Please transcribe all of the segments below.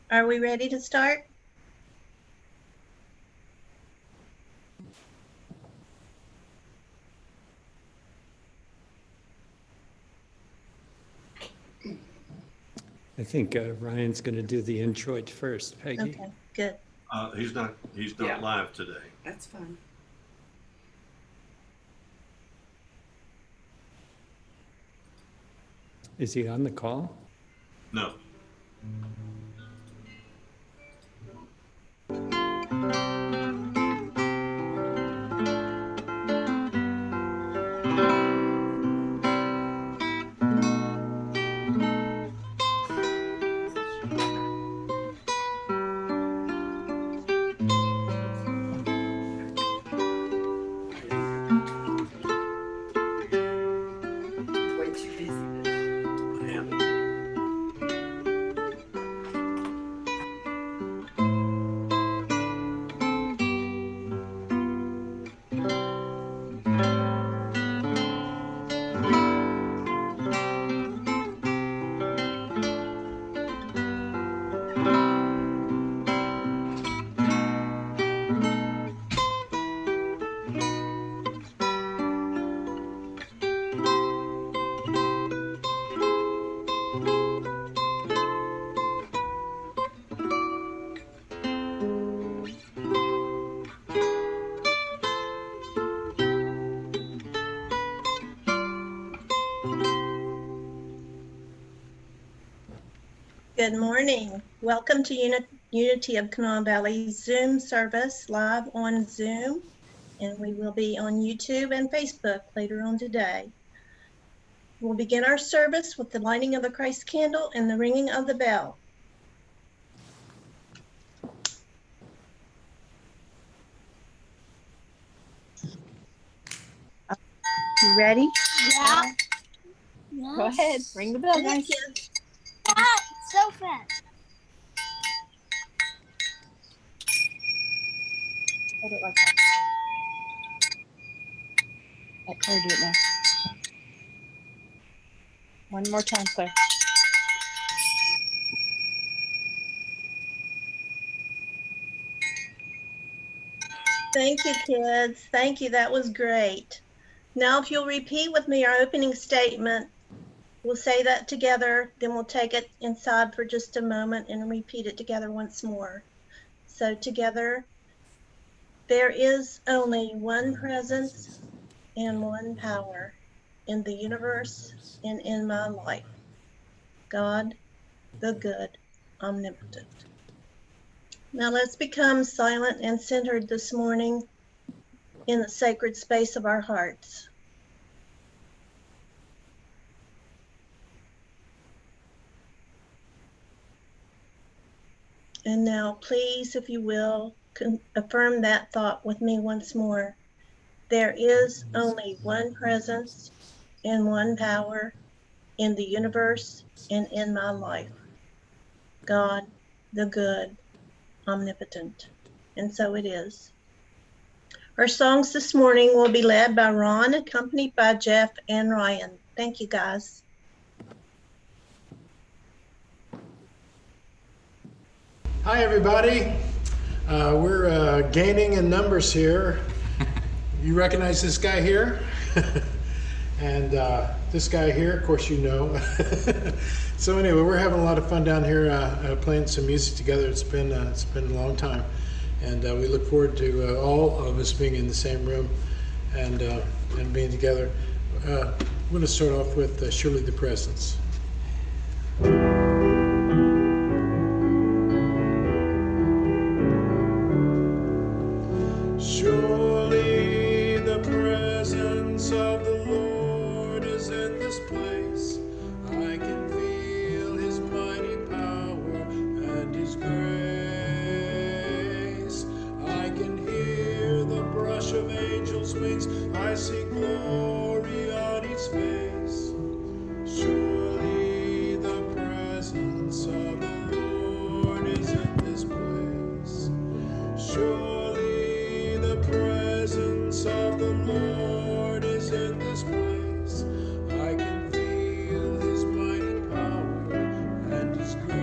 Are we ready to start? I think Ryan's going to do the introit first, Peggy. Okay, good. He's not Yeah. live today. That's fine. Is he on the call? No. Way too busy today. Good morning. Welcome to Unity of Kanawha Valley Zoom service live on Zoom, and we will be on YouTube and Facebook later on today. We'll begin our service with the lighting of the Christ candle and the ringing of the bell. You ready? Yeah. Go ahead, ring the bell, guys. So fast. Hold it like that. Let Claire do it now. One more time, Claire. Thank you, kids. Thank you. That was great. Now, if you'll repeat with me our opening statement, we'll say that together, then we'll take it inside for just a moment and repeat it together once more. So together, there is only one presence and one power in the universe and in my life. God, the good, omnipotent. Now let's become silent and centered this morning in the sacred space of our hearts. And now, please, if you will, affirm that thought with me once more. There is only one presence and one power in the universe and in my life. God, the good, omnipotent. And so it is. Our songs this morning will be led by Ron, accompanied by Jeff and Ryan. Thank you, guys. Hi, everybody. We're gaining in numbers here. You recognize this guy here? And this guy here, of course, you know. So anyway, we're having a lot of fun down here playing some music together. It's been a long time, and we look forward to all of us being in the same room and being together. I'm going to start off with Surely the Presence. Surely the presence of the Lord is in this place. I can feel his mighty power and his grace. I can hear the brush of angels' wings. I see glory on each face. Surely the presence of the Lord is in this place. Surely the presence of the Lord is in this place. I can feel his mighty power and his grace.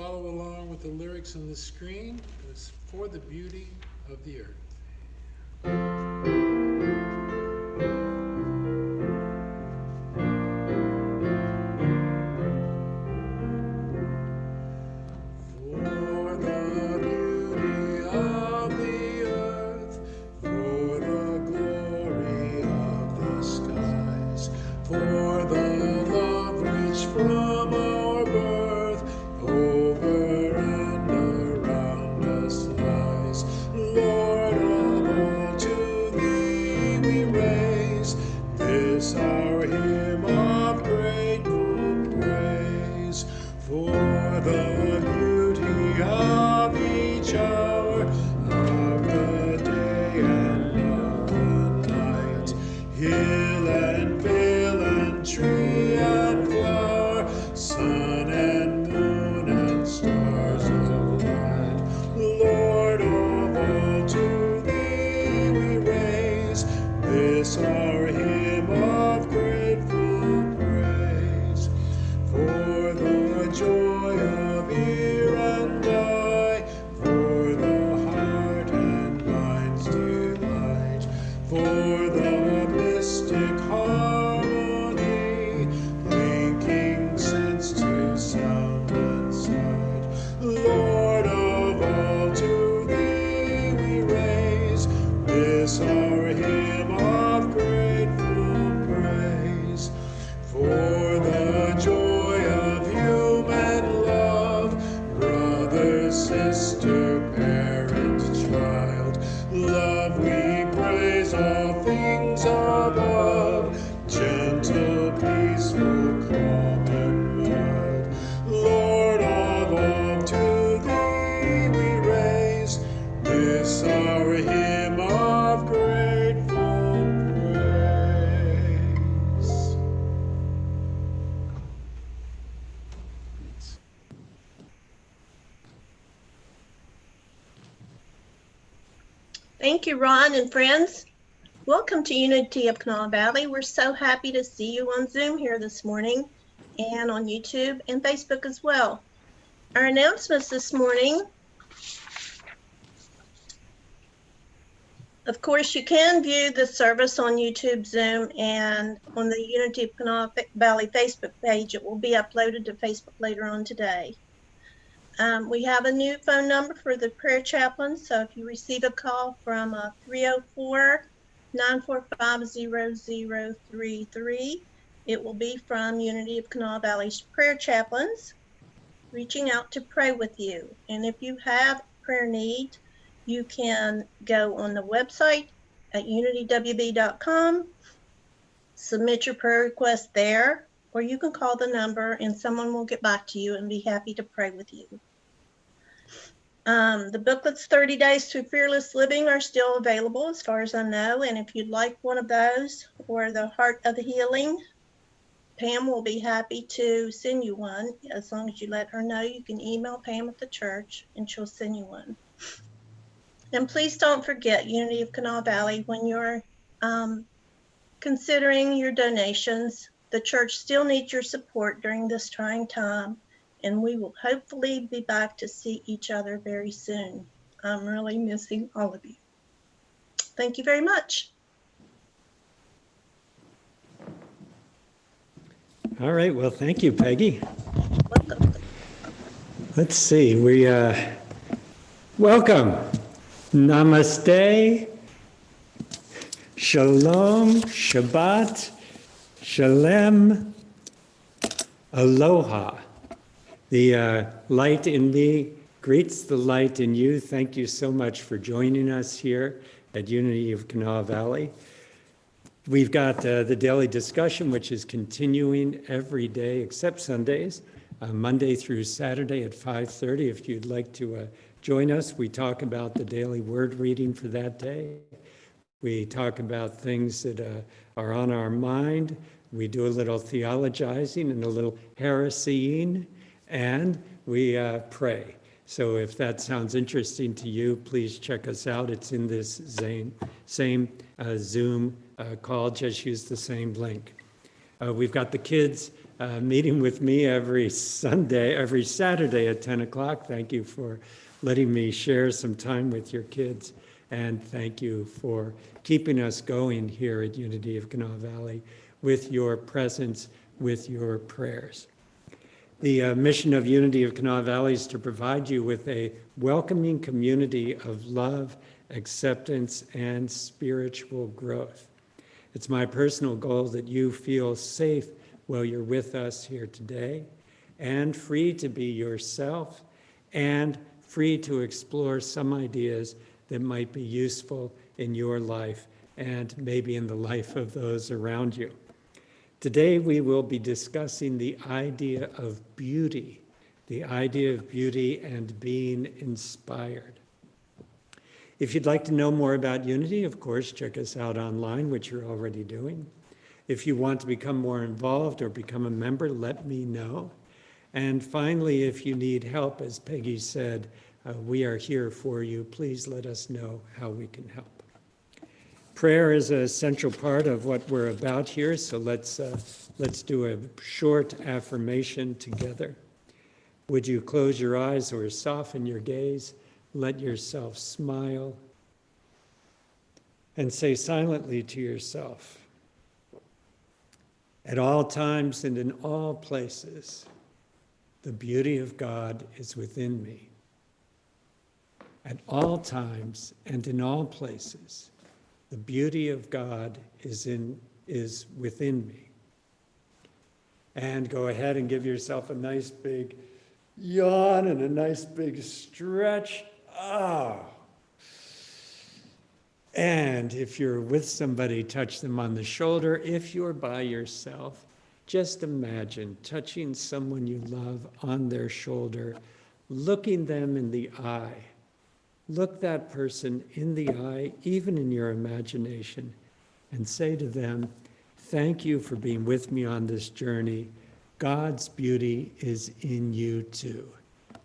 follow along with the lyrics on the screen. It's For the Beauty of the Earth. For the beauty of the earth, for the glory of the skies, for the love which from our birth over and around us lies. Lord of all, to thee we raise this our hymn of grateful praise. For the beauty of each hour of the day and of the night, hill and vale and tree and flower, sun and moon and stars of light. Lord of all, to thee we raise this our hymn of grateful praise. For the joy of ear and eye, for the heart and mind's delight, for the mystic harmony, linking sense to sound and sight. Lord of all, to thee we raise this our hymn of grateful praise. For the joy of human love, brother, sister, parent, child, love we praise all things above, gentle, peaceful, calm, and mild. Lord of all, to thee we raise this our hymn of grateful praise. Thank you, Ron and friends. Welcome to Unity of Kanawha Valley. We're so happy to see you on Zoom here this morning and on YouTube and Facebook as well. Our announcements this morning. Of course, you can view the service on YouTube, Zoom, and on the Unity of Kanawha Valley Facebook page. It will be uploaded to Facebook later on today. We have a new phone number for the prayer chaplain, so if you receive a call from 304-945-0033, it will be from Unity of Kanawha Valley's prayer chaplains reaching out to pray with you. And if you have a prayer need, you can go on the website at unitywb.com, submit your prayer request there, or you can call the number and someone will get back to you and be happy to pray with you. The booklets 30 Days to Fearless Living are still available as far as I know, and if you'd like one of those or the Heart of the Healing, Pam will be happy to send you one. As long as you let her know, you can email Pam at the church and she'll send you one. And please don't forget Unity of Kanawha Valley when you're considering your donations. The church still needs your support during this trying time, and we will hopefully be back to see each other very soon. I'm really missing all of you. Thank you very much. All right, well, thank you, Peggy. Welcome. Let's see, we welcome, namaste, shalom, Shabbat, shalem, aloha. The light in me greets the light in you. Thank you so much for joining us here at Unity of Kanawha Valley. We've got the daily discussion, which is continuing every day except Sundays, Monday through Saturday at 5:30. If you'd like to join us, we talk about the daily word reading for that day. We talk about things that are on our mind. We do a little theologizing and a little heresying, and we pray. So if that sounds interesting to you, please check us out. It's in this same Zoom call. Just use the same link. We've got the kids meeting with me every Saturday at 10 o'clock. Thank you for letting me share some time with your kids. And thank you for keeping us going here at Unity of Kanawha Valley with your presence, with your prayers. The mission of Unity of Kanawha Valley is to provide you with a welcoming community of love, acceptance, and spiritual growth. It's my personal goal that you feel safe while you're with us here today, and free to be yourself, and free to explore some ideas that might be useful in your life and maybe in the life of those around you. Today we will be discussing the idea of beauty and being inspired. If you'd like to know more about Unity, of course, check us out online, which you're already doing. If you want to become more involved or become a member, let me know. And finally, if you need help, as Peggy said, we are here for you. Please let us know how we can help. Prayer is a central part of what we're about here, so let's do a short affirmation together. Would you close your eyes or soften your gaze? Let yourself smile and say silently to yourself, at all times and in all places, the beauty of God is within me. At all times and in all places, the beauty of God is within me. And go ahead and give yourself a nice big yawn and a nice big stretch. And if you're with somebody, touch them on the shoulder. If you're by yourself, just imagine touching someone you love on their shoulder, looking them in the eye. Look that person in the eye, even in your imagination, and say to them, thank you for being with me on this journey. God's beauty is in you too.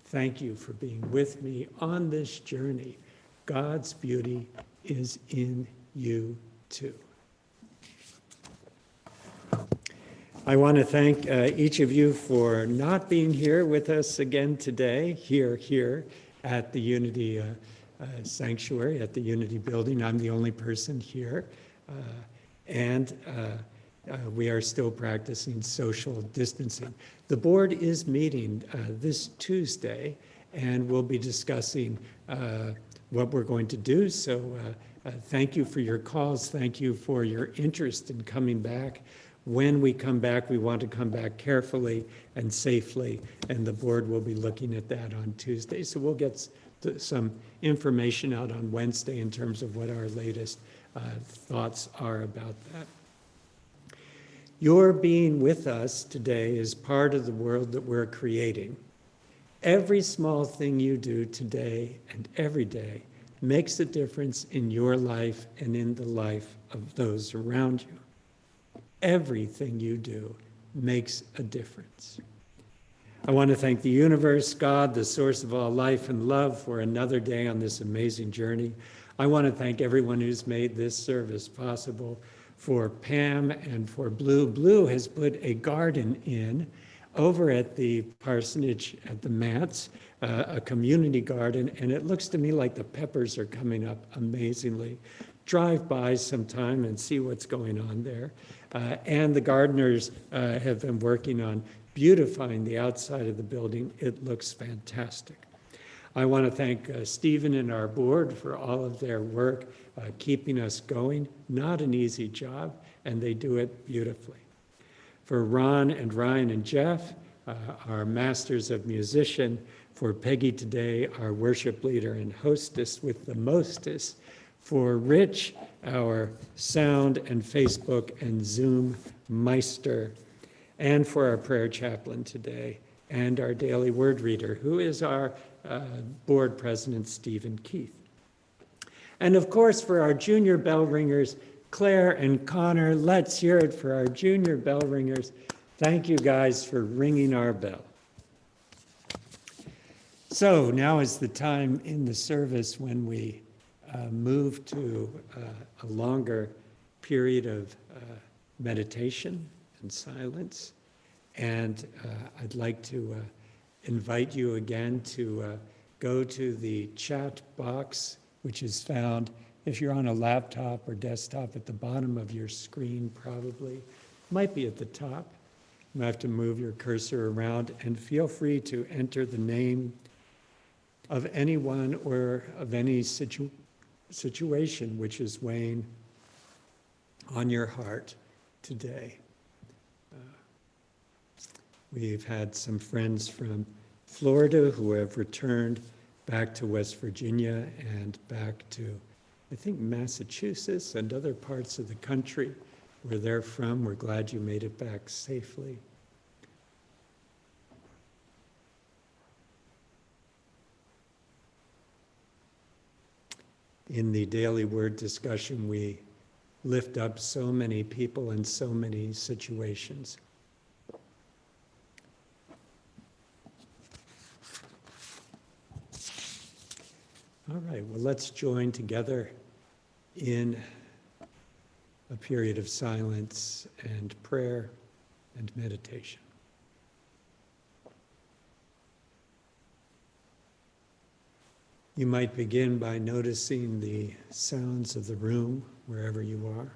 Thank you for being with me on this journey. God's beauty is in you too. I want to thank each of you for not being here with us again today, here at the Unity Sanctuary, at the Unity Building. I'm the only person here. We are still practicing social distancing. The board is meeting this Tuesday, and we'll be discussing what we're going to do. So thank you for your calls. Thank you for your interest in coming back. When we come back, we want to come back carefully and safely, and the board will be looking at that on Tuesday. So we'll get some information out on Wednesday in terms of what our latest thoughts are about that. Your being with us today is part of the world that we're creating. Every small thing you do today and every day makes a difference in your life and in the life of those around you. Everything you do makes a difference. I want to thank the universe, God, the source of all life and love, for another day on this amazing journey. I want to thank everyone who's made this service possible. For Pam and for Blue. Blue has put a garden in over at the parsonage at the Mats, a community garden, and it looks to me like the peppers are coming up amazingly. Drive by sometime and see what's going on there. And the gardeners have been working on beautifying the outside of the building. It looks fantastic. I want to thank Stephen and our board for all of their work, keeping us going. Not an easy job, and they do it beautifully. For Ron and Ryan and Jeff, our masters of musician. For Peggy today, our worship leader and hostess with the mostest. For Rich, our sound and Facebook and Zoom meister. And for our prayer chaplain today, and our daily word reader, who is our board president, Stephen Keith. And of course, for our junior bell ringers, Claire and Connor. Let's hear it for our junior bell ringers. Thank you guys for ringing our bell. So now is the time in the service when we move to a longer period of meditation and silence. And I'd like to invite you again to go to the chat box, which is found if you're on a laptop or desktop at the bottom of your screen, probably. Might be at the top. You have to move your cursor around, and feel free to enter the name of anyone or of any situation which is weighing on your heart today. We've had some friends from Florida who have returned back to West Virginia and back to, I think, Massachusetts and other parts of the country where they're from. We're glad you made it back safely. In the daily word discussion, we lift up so many people and so many situations. All right, well, let's join together in a period of silence and prayer and meditation. You might begin by noticing the sounds of the room wherever you are.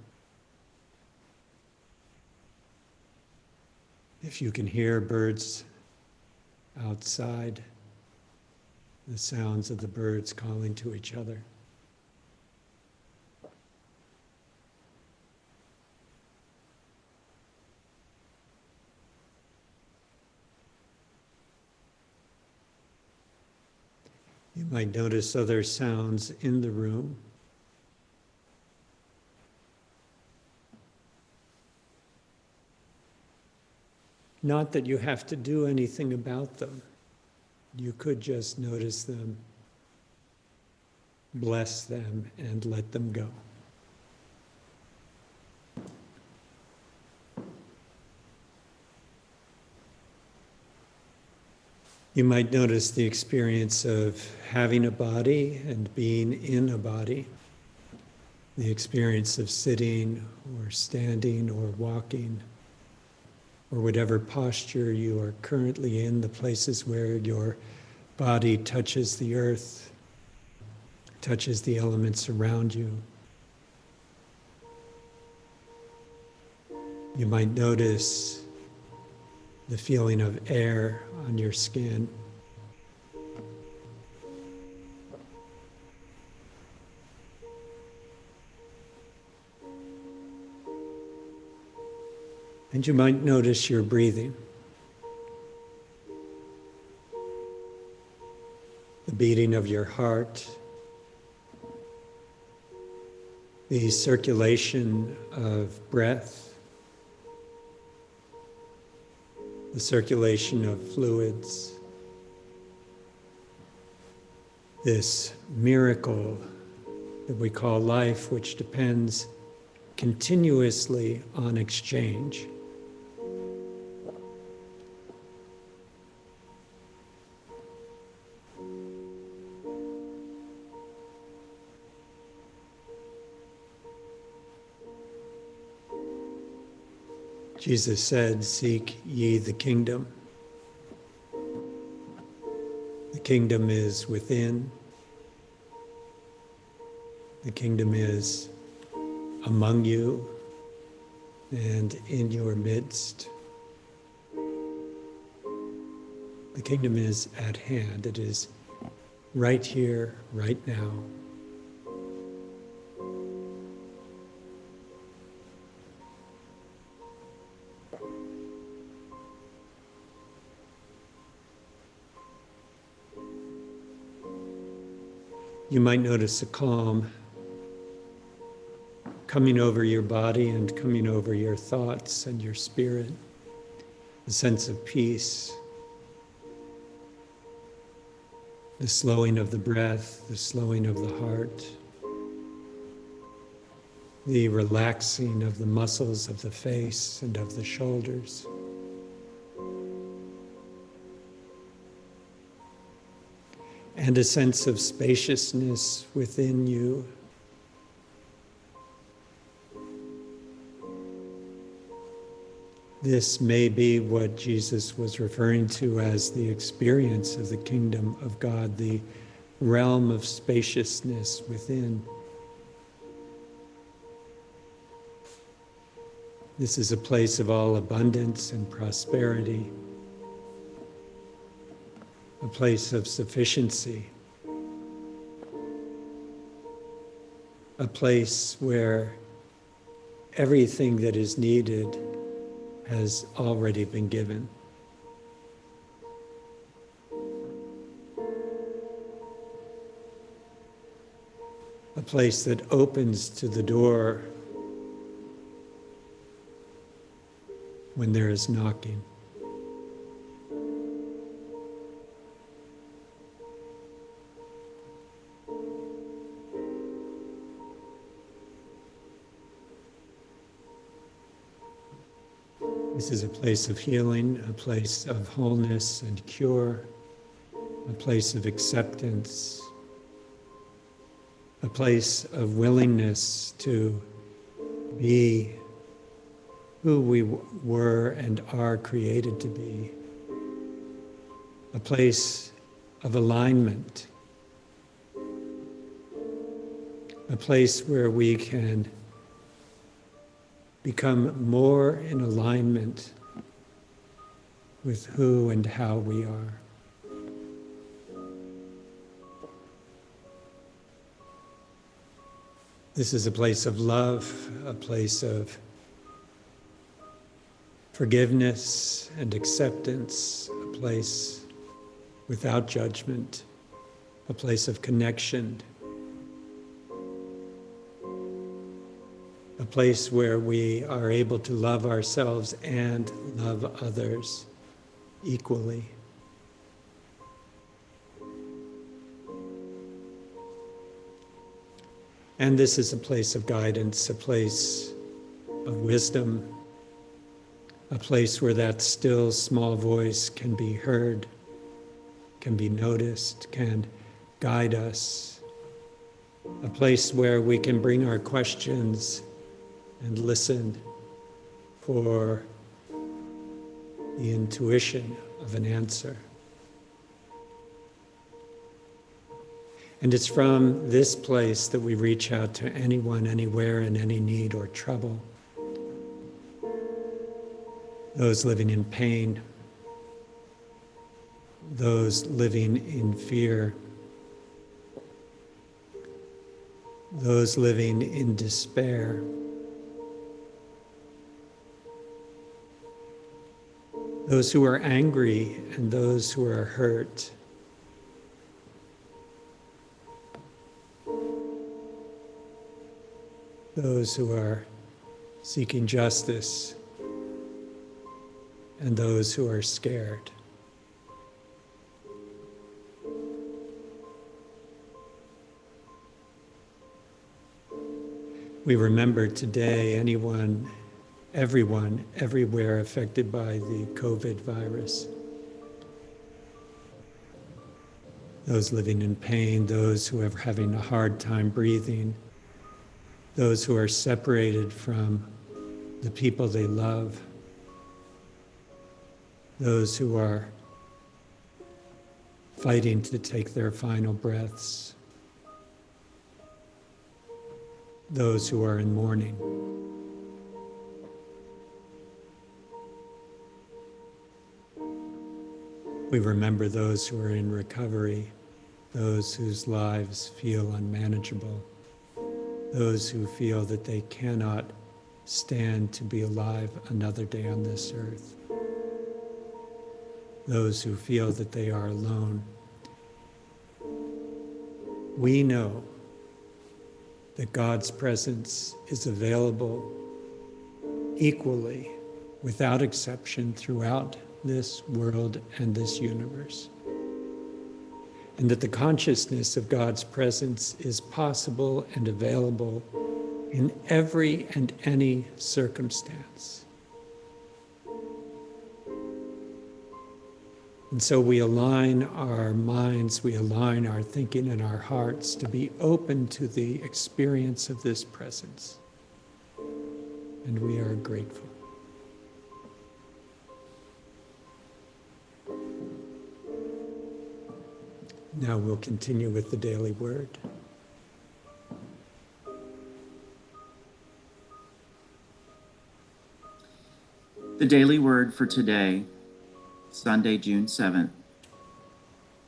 If you can hear birds outside, the sounds of the birds calling to each other. You might notice other sounds in the room. Not that you have to do anything about them. You could just notice them, bless them, and let them go. You might notice the experience of having a body and being in a body, the experience of sitting or standing or walking, or whatever posture you are currently in, the places where your body touches the earth, touches the elements around you. You might notice the feeling of air on your skin. And you might notice your breathing. The beating of your heart, the circulation of breath, the circulation of fluids, this miracle that we call life, which depends continuously on exchange. Jesus said, "Seek ye the kingdom." The kingdom is within. The kingdom is among you and in your midst. The kingdom is at hand. It is right here, right now. You might notice a calm coming over your body and coming over your thoughts and your spirit, a sense of peace, the slowing of the breath, the slowing of the heart, the relaxing of the muscles of the face and of the shoulders. And a sense of spaciousness within you. This may be what Jesus was referring to as the experience of the kingdom of God, the realm of spaciousness within. This is a place of all abundance and prosperity, a place of sufficiency, a place where everything that is needed has already been given. A place that opens to the door when there is knocking. This is a place of healing, a place of wholeness and cure, a place of acceptance, a place of willingness to be who we were and are created to be, a place of alignment, a place where we can become more in alignment with who and how we are. This is a place of love, a place of forgiveness and acceptance, a place without judgment, a place of connection, a place where we are able to love ourselves and love others equally. And this is a place of guidance, a place of wisdom, a place where that still small voice can be heard, can be noticed, can guide us, a place where we can bring our questions and listen for the intuition of an answer. And it's from this place that we reach out to anyone, anywhere, in any need or trouble. Those living in pain, those living in fear, those living in despair, those who are angry and those who are hurt, those who are seeking justice and those who are scared. We remember today everyone, everywhere affected by the COVID virus. Those living in pain, those who are having a hard time breathing, those who are separated from the people they love, those who are fighting to take their final breaths, those who are in mourning. We remember those who are in recovery, those whose lives feel unmanageable, those who feel that they cannot stand to be alive another day on this earth, those who feel that they are alone. We know that God's presence is available equally, without exception, throughout this world and this universe. And that the consciousness of God's presence is possible and available in every and any circumstance. And so we align our minds, we align our thinking and our hearts to be open to the experience of this presence. And we are grateful. Now we'll continue with the daily word. The daily word for today, Sunday, June 7th,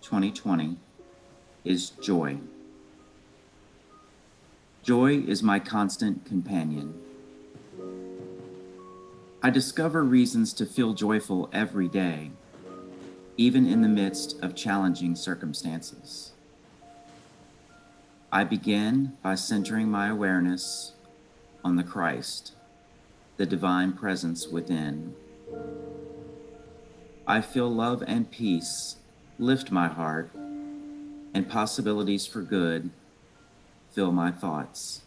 2020, is joy. Joy is my constant companion. I discover reasons to feel joyful every day, even in the midst of challenging circumstances. I begin by centering my awareness on the Christ, the divine presence within. I feel love and peace lift my heart, and possibilities for good fill my thoughts.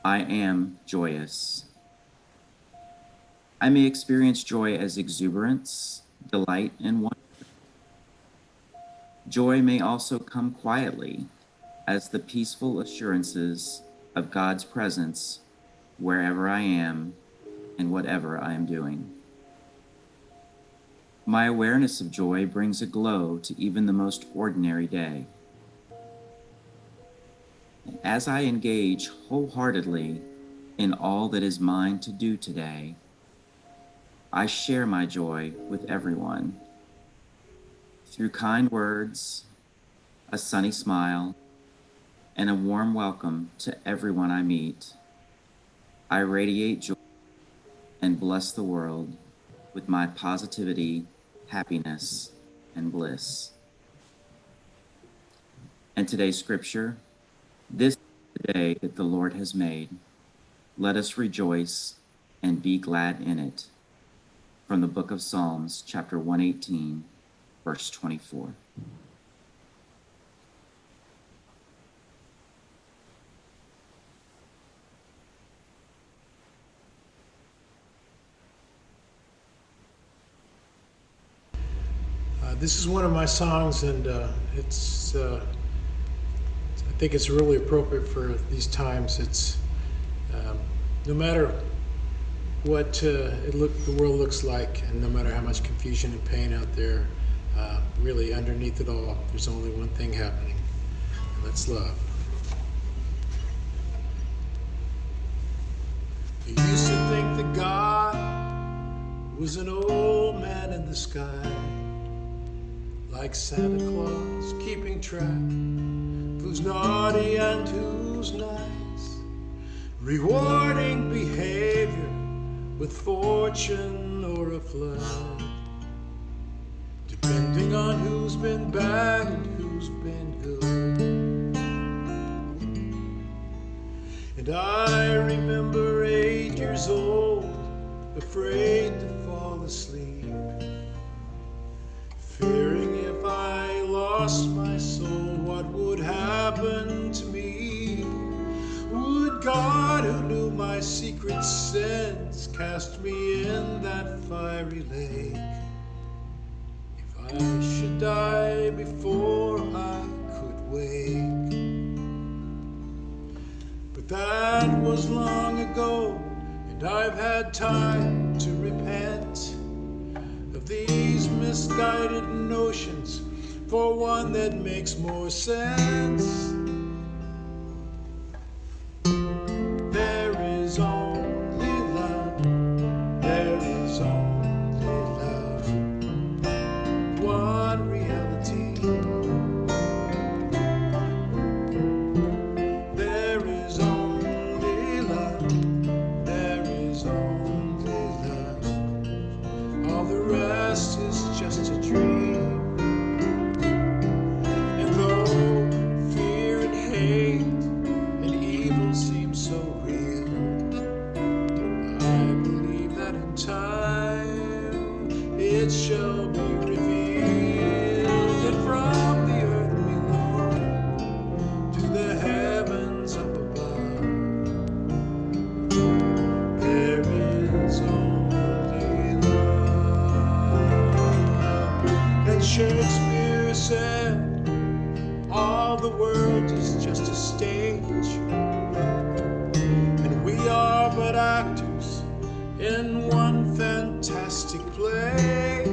I am joyous. I may experience joy as exuberance, delight, and wonder. Joy may also come quietly as the peaceful assurances of God's presence wherever I am and whatever I am doing. My awareness of joy brings a glow to even the most ordinary day. As I engage wholeheartedly in all that is mine to do today, I share my joy with everyone. Through kind words, a sunny smile, and a warm welcome to everyone I meet, I radiate joy and bless the world with my positivity, happiness, and bliss. And today's scripture, this is the day that the Lord has made. Let us rejoice and be glad in it. From the book of Psalms, chapter 118, verse 24. This is one of my songs, and I think it's really appropriate for these times. It's no matter what the world looks like, and no matter how much confusion and pain out there, really underneath it all, there's only one thing happening, and that's love. I used to think that God was an old man in the sky, like Santa Claus, keeping track of who's naughty and who's nice, rewarding behavior with fortune or a flood, depending on who's been bad and who's been good. And I remember 8 years old, afraid to fall asleep, fearing if I lost my soul, what would happen to me? Would God, who knew my secret sins, cast me in that fiery lake? If I should die before I could wake. But that was long ago, and I've had time to repent of these misguided notions for one that makes more sense. There is only love, there is only love, one reality. There is only love, there is only love, all the rest is just a dream. And though fear and hate and evil seem so real, I believe that in time it shall be revealed, that from the earth below to the heavens up above, there is only love. And Shakespeare said, all the world is just a stage, and we are but actors in one fantastic play.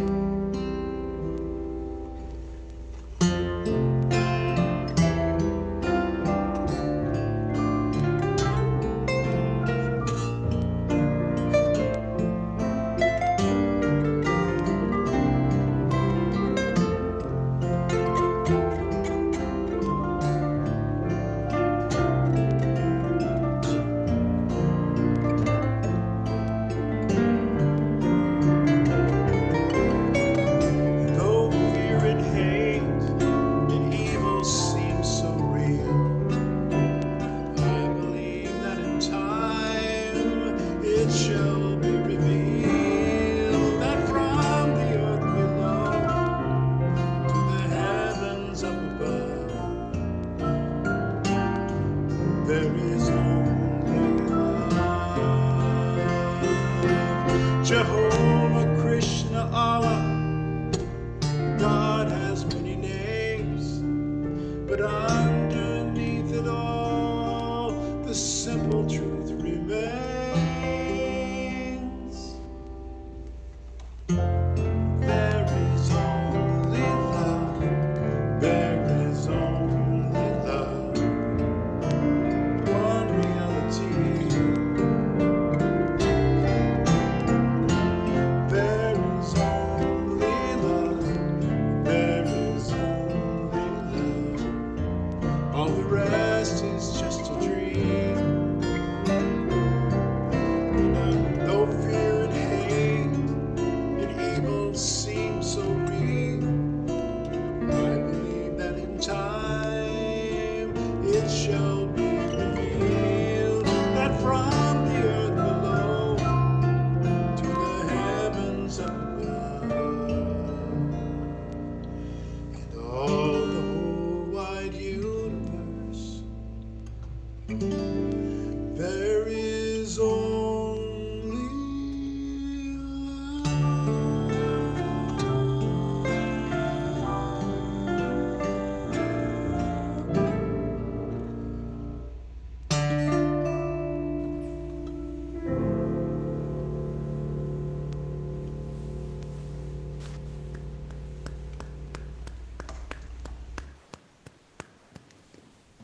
Allah. God has many names, but underneath it all, the simple truth remains. There is only love. There is only love. One reality. There is only love. There is only love. All the rest is just a dream. And though fear and hate and evil seem so real, I believe that in time it shall be revealed that from the earth below to the heavens above, and all the whole wide universe, there is only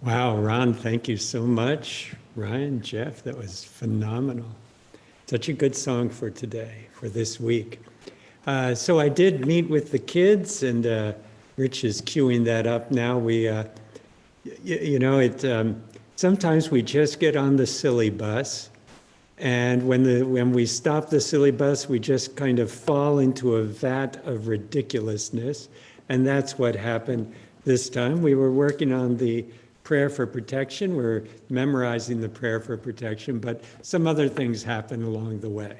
Wow, Ron, thank you so much. Ryan, Jeff, that was phenomenal. Such a good song for today, for this week. So I did meet with the kids, and Rich is queuing that up now. Sometimes we just get on the silly bus, and when we stop the silly bus, we just kind of fall into a vat of ridiculousness, and that's what happened this time. We were working on the prayer for protection. We're memorizing the prayer for protection, but some other things happened along the way.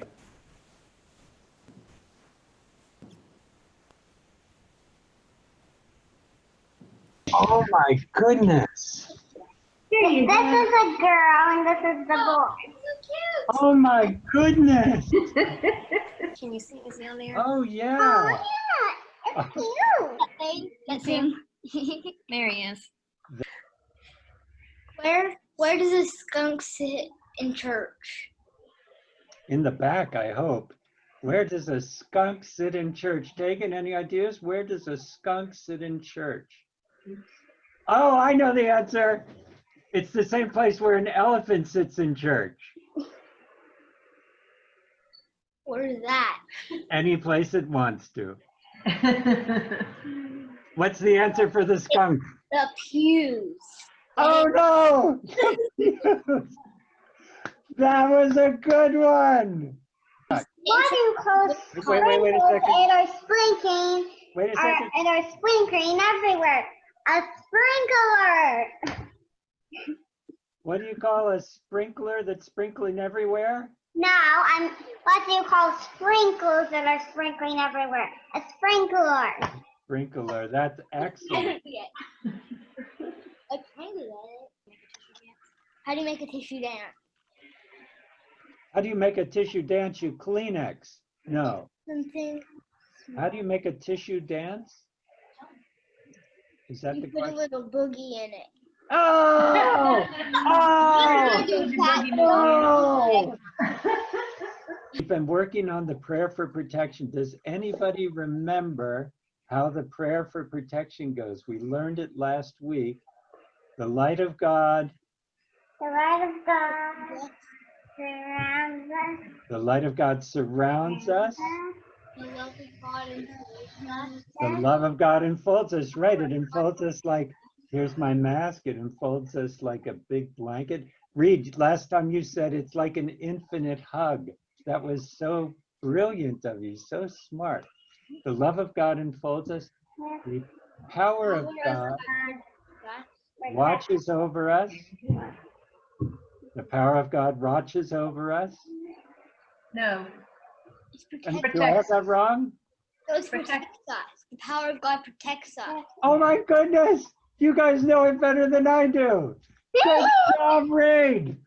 Oh my goodness. This is a girl and this is the boy. Oh my goodness. Can you see? Is he on there? Oh yeah. Yeah, it's cute. That's him. There he is. Where does a skunk sit in church? In the back, I hope. Where does a skunk sit in church? Dagan, any ideas? Where does a skunk sit in church? Oh, I know the answer. It's the same place where an elephant sits in church. Where's that? Any place it wants to. What's the answer for the skunk? The pews. Oh no! That was a good one. What do you call Wait a second. and are sprinkling Wait a second. and are sprinkling everywhere? A sprinkler. What do you call a sprinkler that's sprinkling everywhere? No, what do you call sprinkles that are sprinkling everywhere? A sprinkler. Sprinkler, that's excellent. How do you make a tissue dance? How do you make a tissue dance? You Kleenex. No. Something. How do you make a tissue dance? Is that You the put a question? little boogie in it. Oh! Oh! Oh! We've been working on the prayer for protection. Does anybody remember how the prayer for protection goes? We learned it last week. The light of God. The light of God surrounds us. The light of God surrounds us. The love of God enfolds us. The love of God enfolds us. Right, it enfolds us like, here's my mask. It enfolds us like a big blanket. Reed, last time you said it's like an infinite hug. That was so brilliant of you, so smart. The love of God enfolds us. The power of God watches over us. The power of God watches over us. No. And do I have that wrong? It protects us. The power of God protects us. Oh my goodness! You guys know it better than I do. Good job, Reed.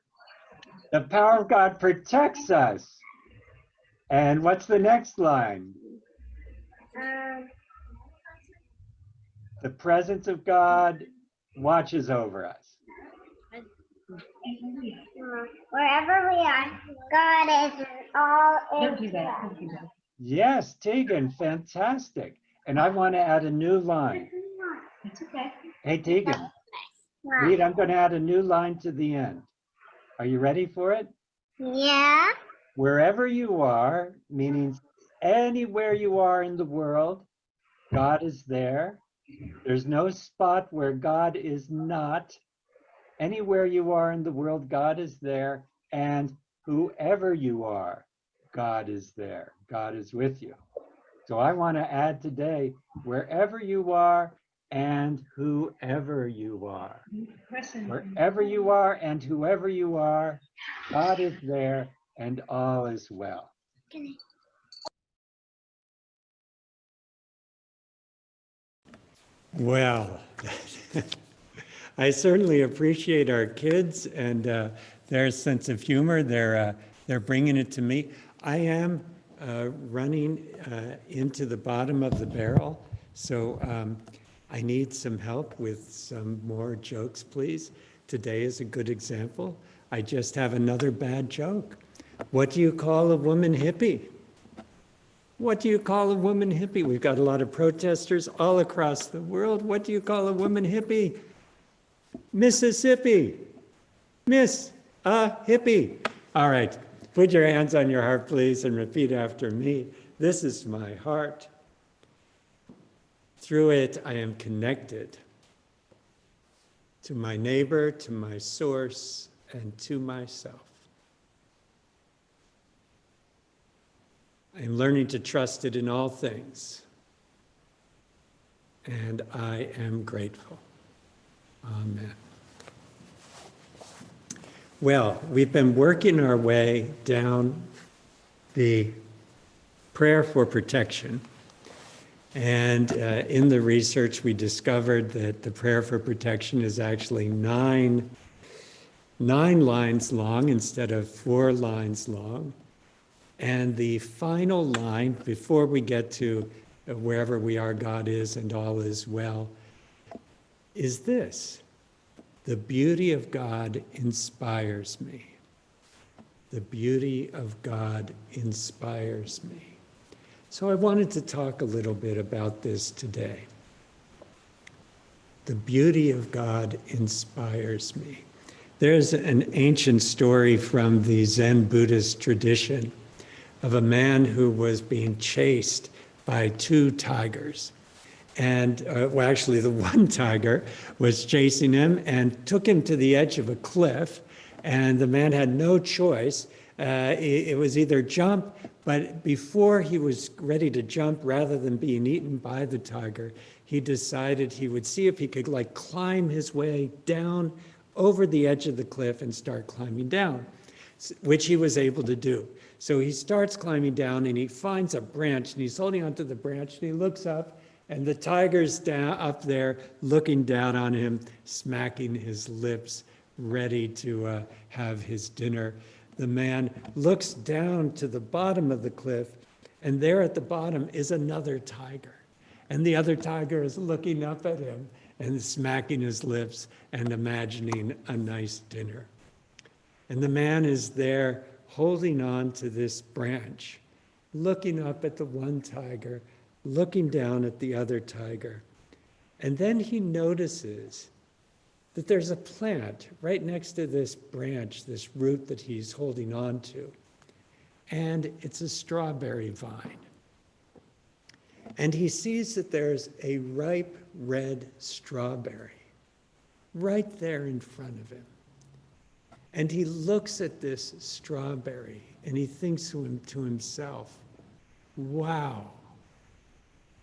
The power of God protects us. And what's the next line? The presence of God watches over us. Wherever we are, God is all Don't is do that. well. Don't do that. Yes, Tegan, fantastic. And I want to add a new line. It's okay. Hey, Tegan, Reed, I'm going to add a new line to the end. Are you ready for it? Yeah. Wherever you are, meaning anywhere you are in the world, God is there. There's no spot where God is not. Anywhere you are in the world, God is there. And whoever you are, God is there. God is with you. So I want to add today, wherever you are and whoever you are. Wherever you are and whoever you are, God is there and all is well. Well, I certainly appreciate our kids and their sense of humor. They're bringing it to me. I am running into the bottom of the barrel, so I need some help with some more jokes, please. Today is a good example. I just have another bad joke. What do you call a woman hippie? What do you call a woman hippie? We've got a lot of protesters all across the world. What do you call a woman hippie? Mississippi. Miss a hippie. All right, put your hands on your heart, please, and repeat after me. This is my heart. Through it, I am connected to my neighbor, to my source, and to myself. I am learning to trust it in all things, and I am grateful. Amen. Well, we've been working our way down the prayer for protection, and in the research we discovered that the prayer for protection is actually nine lines long instead of 4 lines long. And the final line, before we get to wherever we are, God is and all is well, is this: the beauty of God inspires me. The beauty of God inspires me. So I wanted to talk a little bit about this today. The beauty of God inspires me. There's an ancient story from the Zen Buddhist tradition of a man who was being chased by 2 tigers. And well, actually the one tiger was chasing him and took him to the edge of a cliff, and the man had no choice. It was either jump, but before he was ready to jump, rather than being eaten by the tiger, he decided he would see if he could like climb his way down over the edge of the cliff and start climbing down, which he was able to do. So he starts climbing down and he finds a branch and he's holding onto the branch and he looks up and the tiger's down up there looking down on him, smacking his lips, ready to have his dinner. The man looks down to the bottom of the cliff, and there at the bottom is another tiger. And the other tiger is looking up at him and smacking his lips and imagining a nice dinner. And the man is there holding on to this branch, looking up at the one tiger, looking down at the other tiger. And then he notices that there's a plant right next to this branch, this root that he's holding on to. And it's a strawberry vine. And he sees that there's a ripe red strawberry right there in front of him. And he looks at this strawberry and he thinks to himself, wow,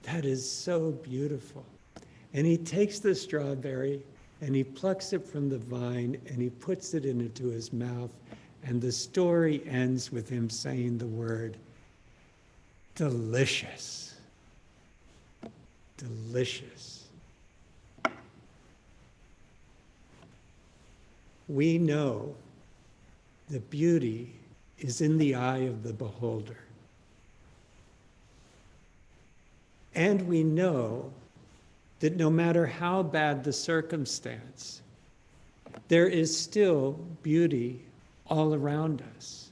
that is so beautiful. And he takes the strawberry and he plucks it from the vine and he puts it into his mouth. And the story ends with him saying the word, delicious. Delicious. We know the beauty is in the eye of the beholder. And we know that no matter how bad the circumstance, there is still beauty all around us.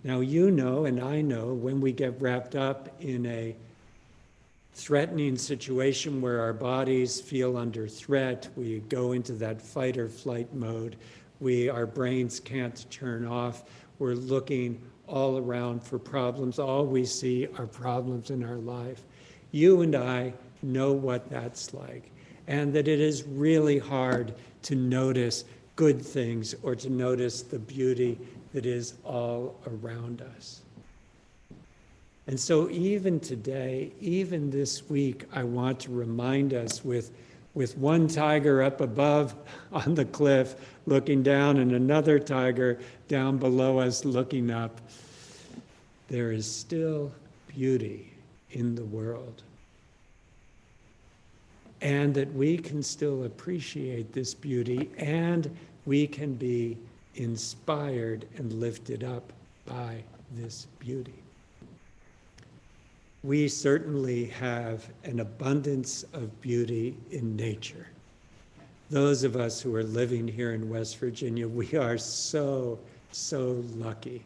Now, you know, and I know, when we get wrapped up in a threatening situation where our bodies feel under threat, we go into that fight or flight mode. Our brains can't turn off. We're looking all around for problems. All we see are problems in our life. You and I know what that's like, and that it is really hard to notice good things or to notice the beauty that is all around us. And so even today, even this week, I want to remind us with one tiger up above on the cliff looking down and another tiger down below us looking up, there is still beauty in the world. And that we can still appreciate this beauty, and we can be inspired and lifted up by this beauty. We certainly have an abundance of beauty in nature. Those of us who are living here in West Virginia, we are so, so lucky.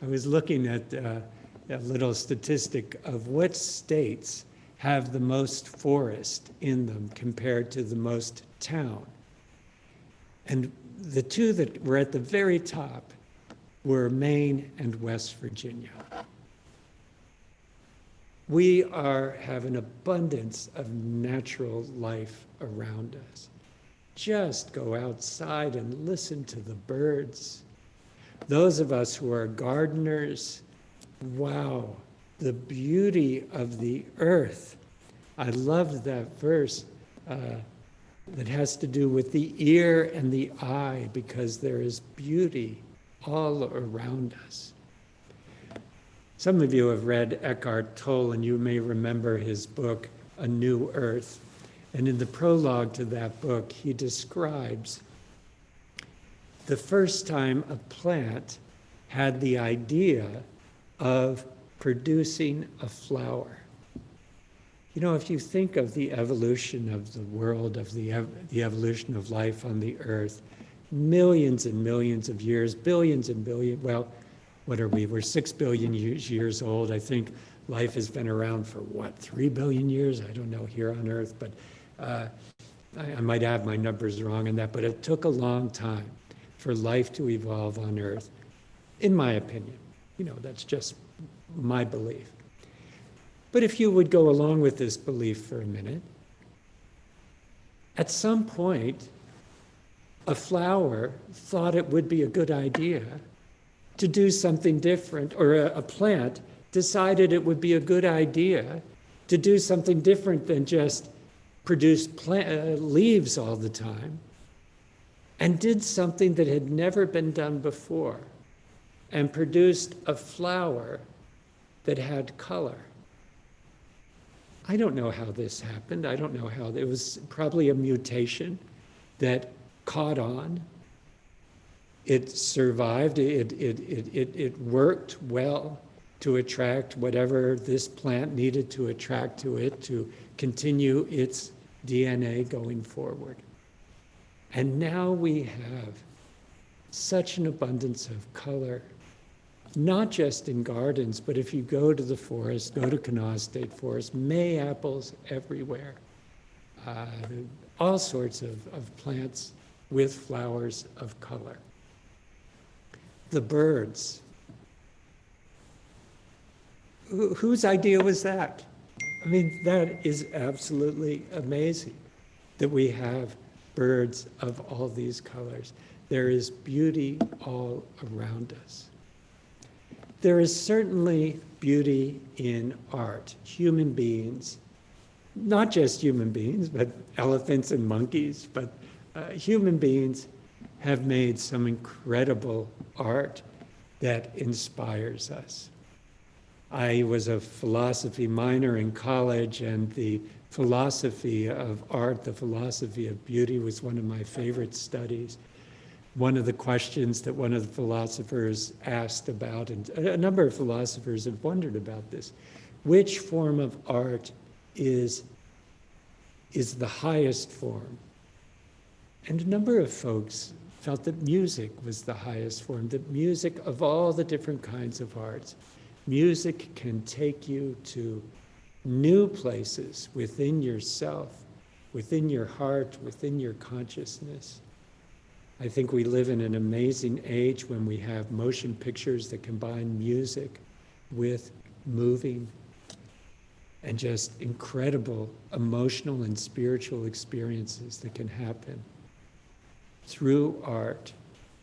I was looking at a little statistic of what states have the most forest in them compared to the most town. And the two that were at the very top were Maine and West Virginia. We have an abundance of natural life around us. Just go outside and listen to the birds. Those of us who are gardeners, wow, the beauty of the earth. I love that verse that has to do with the ear and the eye, because there is beauty all around us. Some of you have read Eckhart Tolle, and you may remember his book, A New Earth. And in the prologue to that book, he describes the first time a plant had the idea of producing a flower. You know, if you think of the evolution of the world, of the evolution of life on the earth, millions and millions of years, billions and billions, well, what are we? We're 6 billion years old. I think life has been around for, 3 billion years? I don't know, here on Earth, but I might have my numbers wrong on that, but it took a long time for life to evolve on Earth, in my opinion. You know, that's just my belief. But if you would go along with this belief for a minute, at some point, a flower thought it would be a good idea to do something different, or a plant decided it would be a good idea to do something different than just produce leaves all the time, and did something that had never been done before, and produced a flower that had color. I don't know how this happened. I don't know how. It was probably a mutation that caught on. It survived. It worked well to attract whatever this plant needed to attract to it to continue its DNA going forward. And now we have such an abundance of color, not just in gardens, but if you go to the forest, go to Kanawha State Forest, May apples everywhere, all sorts of plants with flowers of color. The birds. Whose idea was that? I mean, that is absolutely amazing that we have birds of all these colors. There is beauty all around us. There is certainly beauty in art. Human beings, not just human beings, but elephants and monkeys, but human beings have made some incredible art that inspires us. I was a philosophy minor in college, and the philosophy of art, the philosophy of beauty, was one of my favorite studies. One of the questions that one of the philosophers asked about, and a number of philosophers have wondered about this, which form of art is is the highest form. And a number of folks felt that music was the highest form, that music of all the different kinds of arts, music can take you to new places within yourself, within your heart, within your consciousness. I think we live in an amazing age when we have motion pictures that combine music with moving and just incredible emotional and spiritual experiences that can happen through art,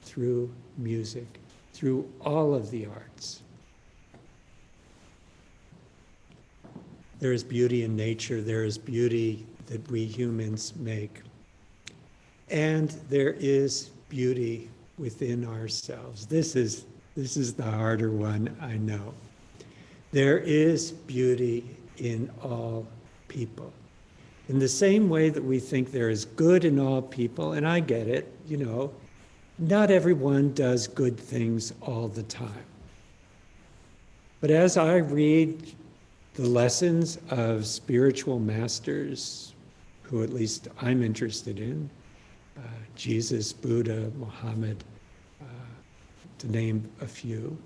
through music, through all of the arts. There is beauty in nature, there is beauty that we humans make. And there is beauty within ourselves. This is the harder one, I know. There is beauty in all people. In the same way that we think there is good in all people, and I get it, not everyone does good things all the time. But as I read the lessons of spiritual masters, who at least I'm interested in, Jesus, Buddha, Muhammad, to name a few,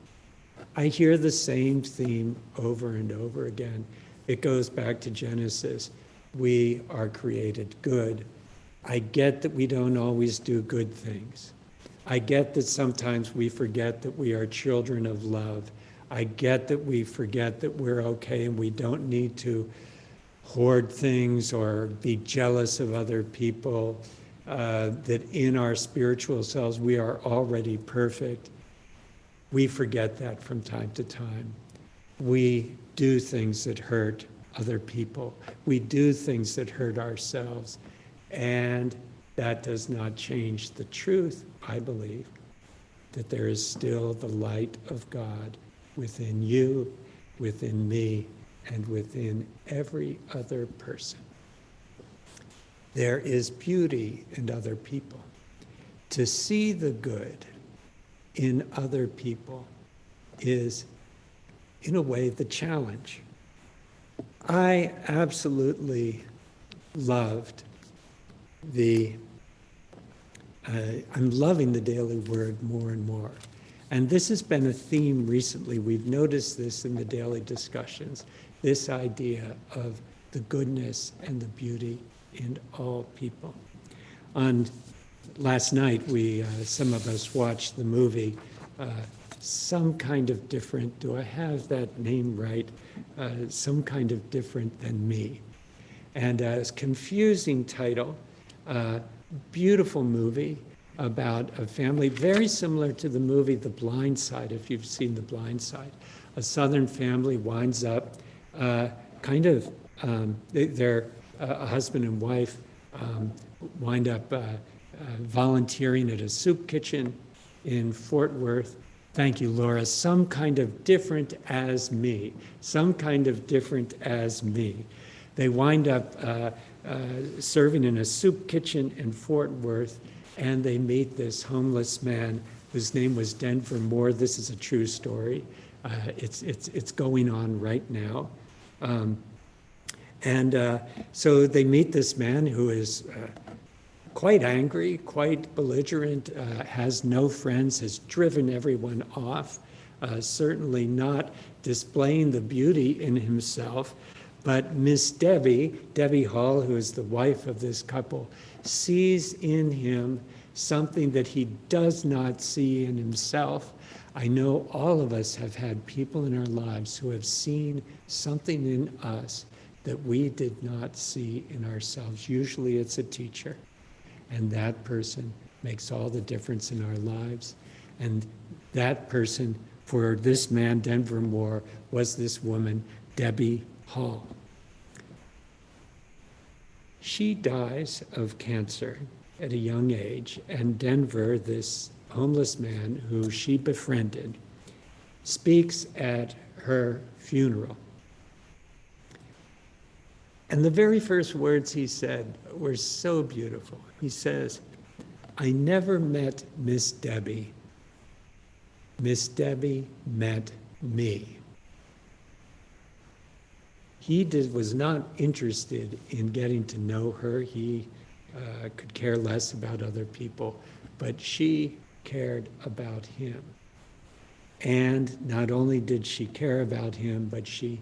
I hear the same theme over and over again. It goes back to Genesis. We are created good. I get that we don't always do good things. I get that sometimes we forget that we are children of love. I get that we forget that we're okay and we don't need to hoard things or be jealous of other people, that in our spiritual selves we are already perfect. We forget that from time to time. We do things that hurt other people. We do things that hurt ourselves. And that does not change the truth, I believe, that there is still the light of God within you, within me, and within every other person. There is beauty in other people. To see the good in other people is, in a way, the challenge. I absolutely loved I'm loving the Daily Word more and more. And this has been a theme recently. We've noticed this in the daily discussions, this idea of the goodness and the beauty in all people. Last night, some of us watched the movie, Some Kind of Different, do I have that name right? Some Kind of Different Than Me. And it's a confusing title, beautiful movie about a family, very similar to the movie The Blind Side, if you've seen The Blind Side. A Southern family winds up they're a husband and wife wind up volunteering at a soup kitchen in Fort Worth. Thank you, Laura. Some kind of different as me. Some kind of different as me. They wind up serving in a soup kitchen in Fort Worth, and they meet this homeless man whose name was Denver Moore. This is a true story. It's going on right now. So they meet this man who is quite angry, quite belligerent, has no friends, has driven everyone off, certainly not displaying the beauty in himself. But Miss Debbie Hall, who is the wife of this couple, sees in him something that he does not see in himself. I know all of us have had people in our lives who have seen something in us that we did not see in ourselves. Usually it's a teacher, and that person makes all the difference in our lives. And that person, for this man, Denver Moore, was this woman, Debbie Hall. She dies of cancer at a young age, and Denver, this homeless man who she befriended, speaks at her funeral. And the very first words he said were so beautiful. He says, "I never met Miss Debbie. Miss Debbie met me." he was not interested in getting to know her. He could care less about other people, but she cared about him. And not only did she care about him, but she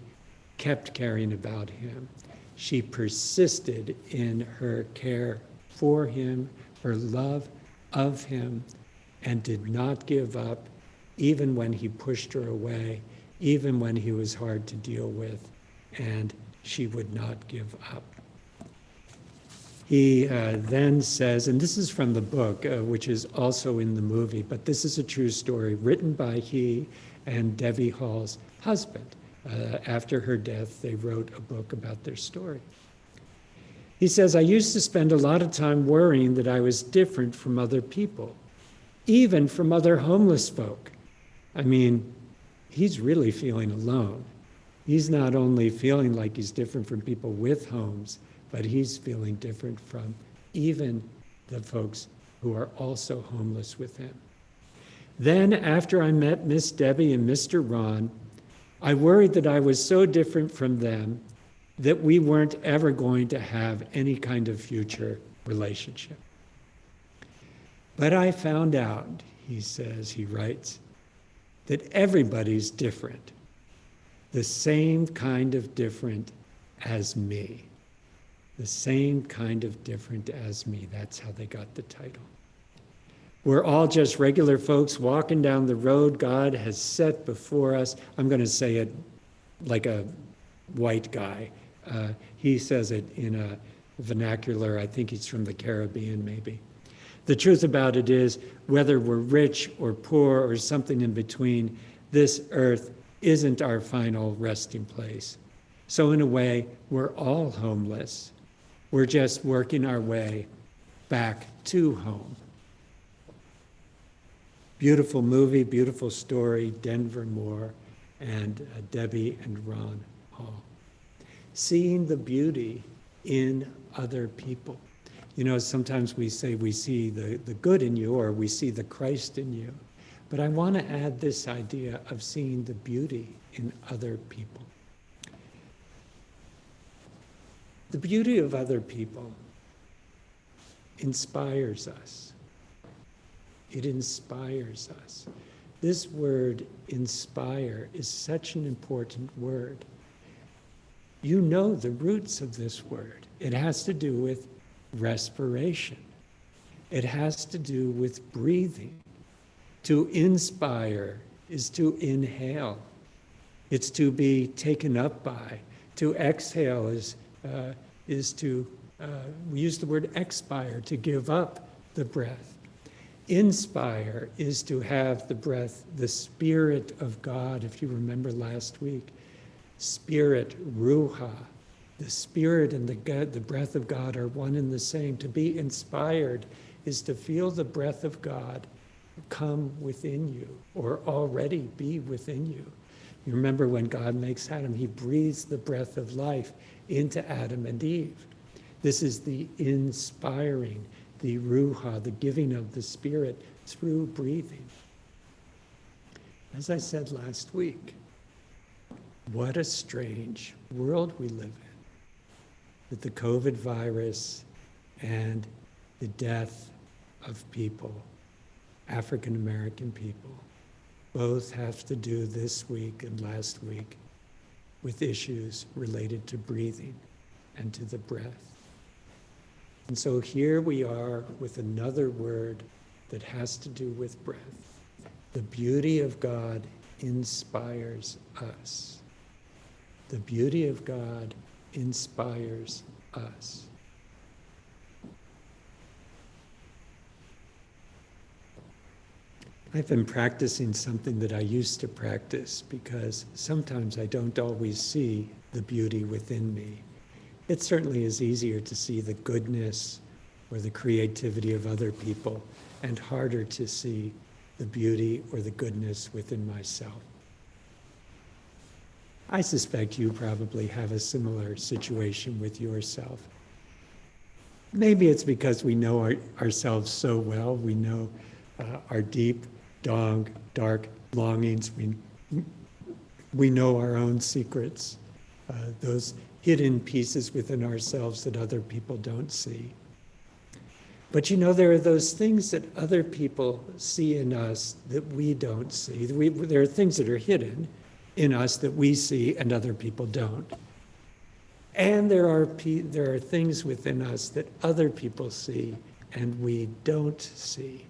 kept caring about him. She persisted in her care for him, her love of him, and did not give up, even when he pushed her away, even when he was hard to deal with, and she would not give up. He then says, and this is from the book, which is also in the movie, but this is a true story written by he and Debbie Hall's husband. After her death, they wrote a book about their story. He says, I used to spend a lot of time worrying that I was different from other people, even from other homeless folk. I mean, he's really feeling alone. He's not only feeling like he's different from people with homes, but he's feeling different from even the folks who are also homeless with him. Then, after I met Miss Debbie and Mr. Ron, I worried that I was so different from them that we weren't ever going to have any kind of future relationship. But I found out, he says, he writes, that everybody's different, the same kind of different as me. The same kind of different as me. That's how they got the title. We're all just regular folks walking down the road God has set before us. I'm going to say it like a white guy. He says it in a vernacular, I think he's from the Caribbean maybe. The truth about it is, whether we're rich or poor or something in between, this earth isn't our final resting place. So in a way, we're all homeless. We're just working our way back to home. Beautiful movie, beautiful story, Denver Moore and Debbie and Ron Hall. Seeing the beauty in other people. You know, sometimes we say we see the good in you, or we see the Christ in you. But I want to add this idea of seeing the beauty in other people. The beauty of other people inspires us. It inspires us. This word, inspire, is such an important word. You know the roots of this word. It has to do with respiration. It has to do with breathing. To inspire is to inhale. It's to be taken up by. To exhale is to, we use the word expire, to give up the breath. Inspire is to have the breath, the Spirit of God, if you remember last week. Spirit, Ruha, the Spirit and the breath of God are one and the same. To be inspired is to feel the breath of God come within you, or already be within you. You remember when God makes Adam, he breathes the breath of life into Adam and Eve. This is the inspiring, the Ruha, the giving of the Spirit through breathing. As I said last week, what a strange world we live in, with the COVID virus and the death of people, African American people, both have to do this week and last week with issues related to breathing and to the breath. And so here we are with another word that has to do with breath. The beauty of God inspires us. The beauty of God inspires us. I've been practicing something that I used to practice because sometimes I don't always see the beauty within me. It certainly is easier to see the goodness or the creativity of other people, and harder to see the beauty or the goodness within myself. I suspect you probably have a similar situation with yourself. Maybe it's because we know ourselves so well. We know our deep, dark longings. We know our own secrets. those hidden pieces within ourselves that other people don't see. But you know, there are those things that other people see in us that we don't see. There are things that are hidden in us that we see and other people don't. And there are things within us that other people see and we don't see.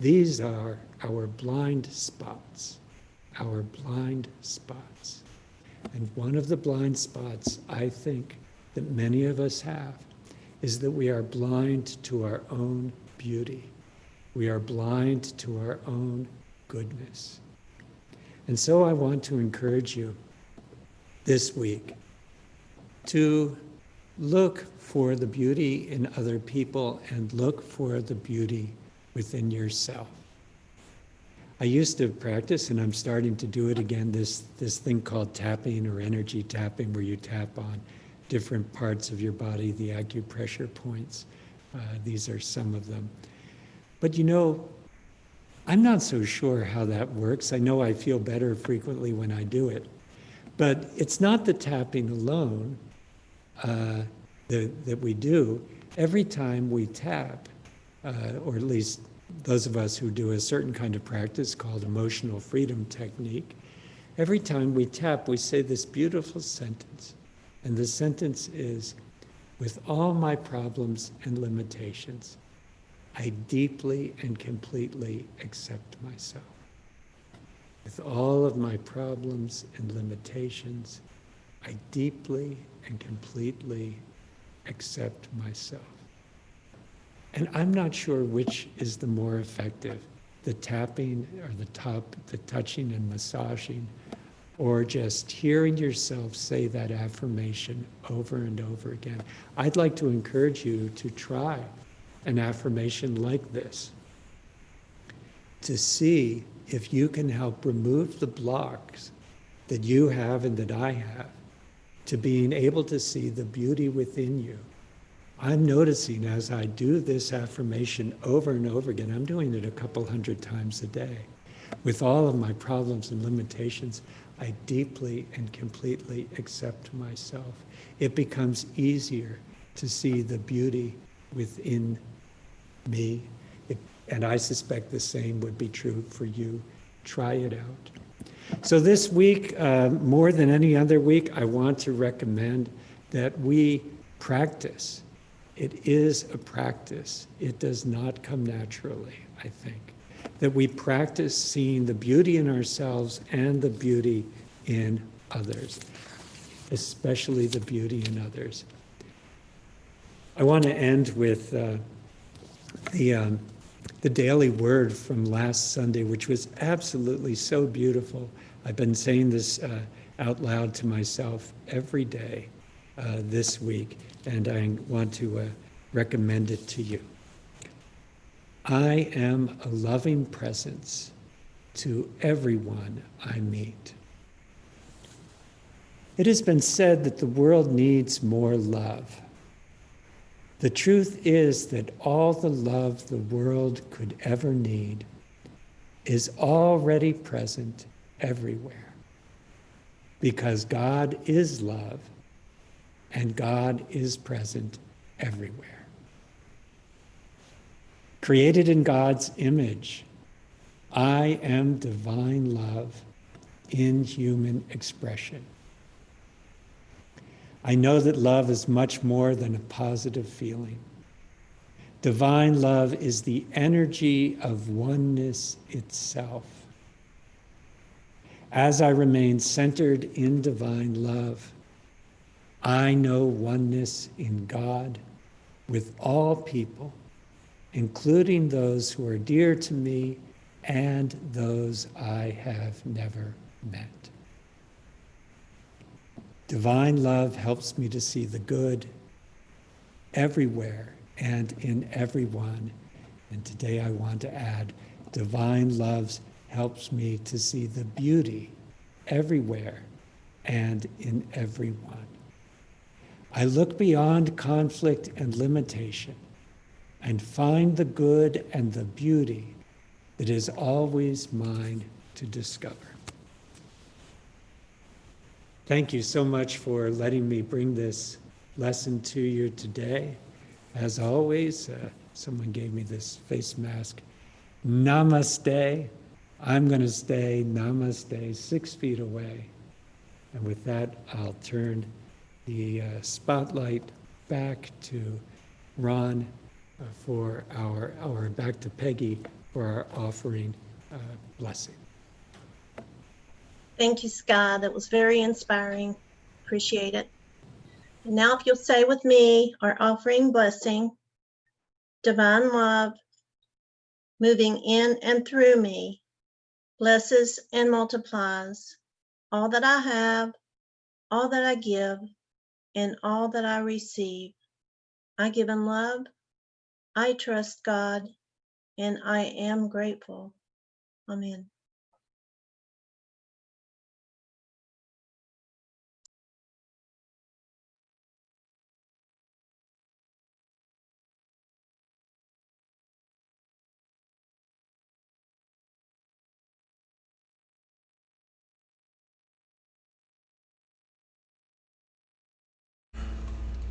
These are our blind spots, our blind spots. And one of the blind spots I think that many of us have is that we are blind to our own beauty. We are blind to our own goodness. And so I want to encourage you this week to look for the beauty in other people and look for the beauty within yourself. I used to practice, and I'm starting to do it again, this thing called tapping or energy tapping, where you tap on different parts of your body, the acupressure points. These are some of them. But you know, I'm not so sure how that works. I know I feel better frequently when I do it. But it's not the tapping alone that we do. Every time we tap, or at least those of us who do a certain kind of practice called emotional freedom technique, every time we tap, we say this beautiful sentence. And the sentence is, with all my problems and limitations, I deeply and completely accept myself. With all of my problems and limitations, I deeply and completely accept myself. And I'm not sure which is the more effective, the tapping or the touching and massaging, or just hearing yourself say that affirmation over and over again. I'd like to encourage you to try an affirmation like this, to see if you can help remove the blocks that you have and that I have to being able to see the beauty within you. I'm noticing as I do this affirmation over and over again, I'm doing it a couple hundred times a day. With all of my problems and limitations, I deeply and completely accept myself. It becomes easier to see the beauty within me. And I suspect the same would be true for you. Try it out. So this week, more than any other week, I want to recommend that we practice. It is a practice. It does not come naturally, I think. That we practice seeing the beauty in ourselves and the beauty in others, especially the beauty in others. I want to end with the daily word from last Sunday, which was absolutely so beautiful. I've been saying this out loud to myself every day this week, and I want to recommend it to you. I am a loving presence to everyone I meet. It has been said that the world needs more love. The truth is that all the love the world could ever need is already present everywhere, because God is love and God is present everywhere. Created in God's image, I am divine love in human expression. I know that love is much more than a positive feeling. Divine love is the energy of oneness itself. As I remain centered in divine love, I know oneness in God with all people, including those who are dear to me and those I have never met. Divine love helps me to see the good everywhere and in everyone. And today I want to add, divine love helps me to see the beauty everywhere and in everyone. I look beyond conflict and limitation and find the good and the beauty that is always mine to discover. thank you so much for letting me bring this lesson to you today. As always, someone gave me this face mask. Namaste. I'm going to stay, namaste, 6 feet away. And with that, I'll turn the spotlight back to Ron or back to Peggy for our offering blessing. Thank you, Sky. That was very inspiring. Appreciate it. And now if you'll say with me our offering blessing, divine love, moving in and through me, blesses and multiplies all that I have, all that I give, and all that I receive. I give in love, I trust God, and I am grateful. Amen.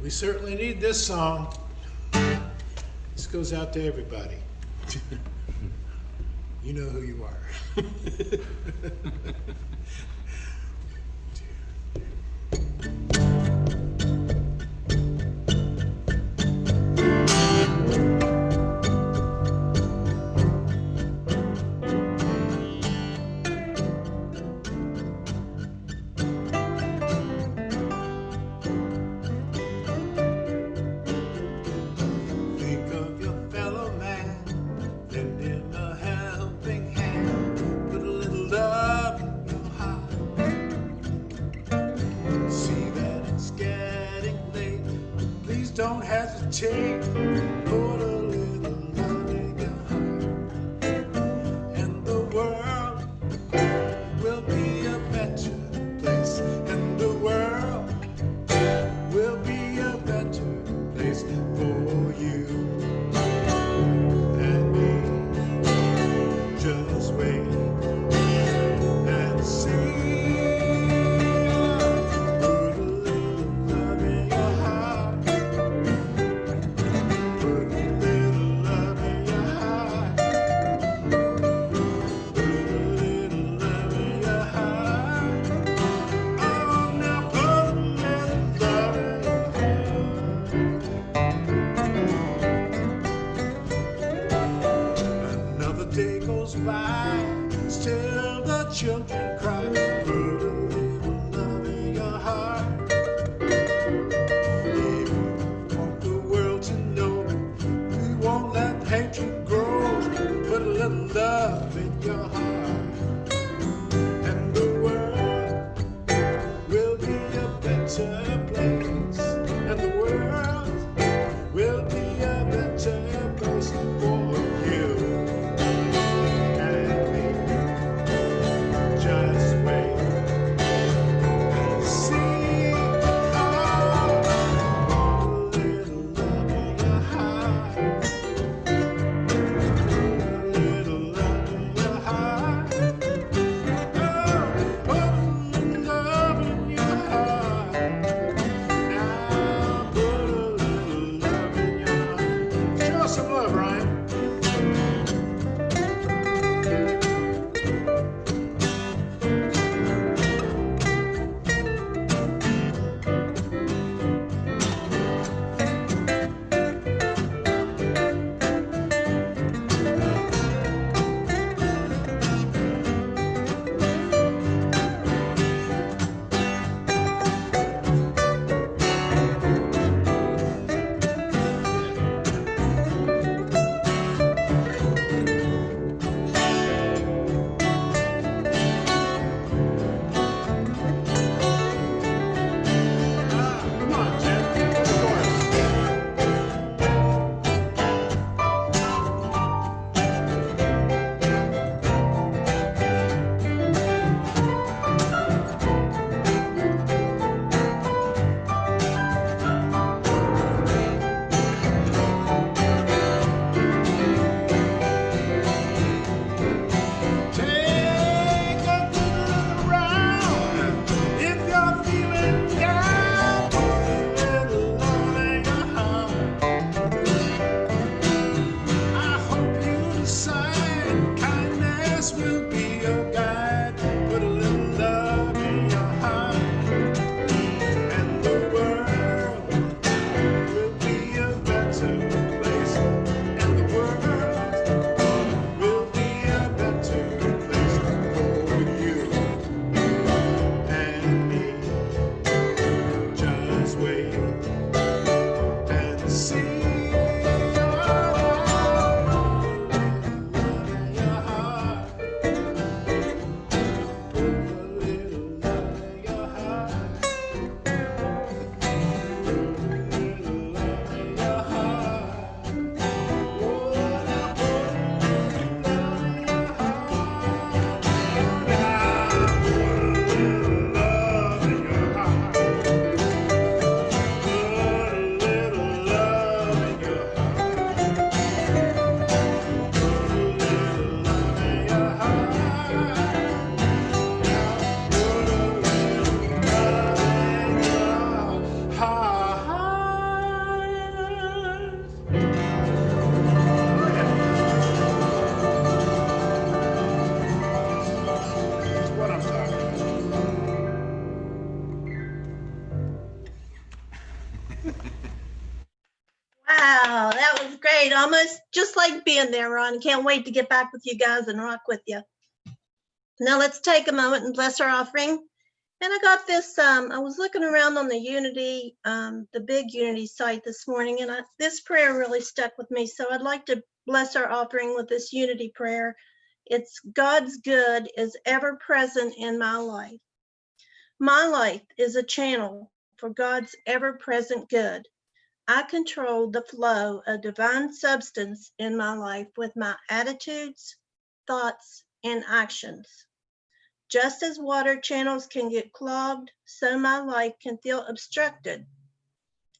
We certainly need this song. This goes out to everybody. You know who you are. Think of your fellow man, lend him a helping hand, put a little love in your heart. See that it's getting late, please don't hesitate, put a little love in your heart. And the world will be a better place, and the world will be a better place for you and me. Just wait and see. Put a little love in your heart. Put That was great. Almost just like being there, Ron. Can't wait to get back with you guys and rock with you. Now let's take a moment and bless our offering. And I got this, I was looking around on the Unity, the big Unity site this morning, and this prayer really stuck with me. So I'd like to bless our offering with this Unity prayer. It's God's good is ever present in my life. My life is a channel for God's ever-present good. I control the flow of divine substance in my life with my attitudes, thoughts, and actions. Just as water channels can get clogged, so my life can feel obstructed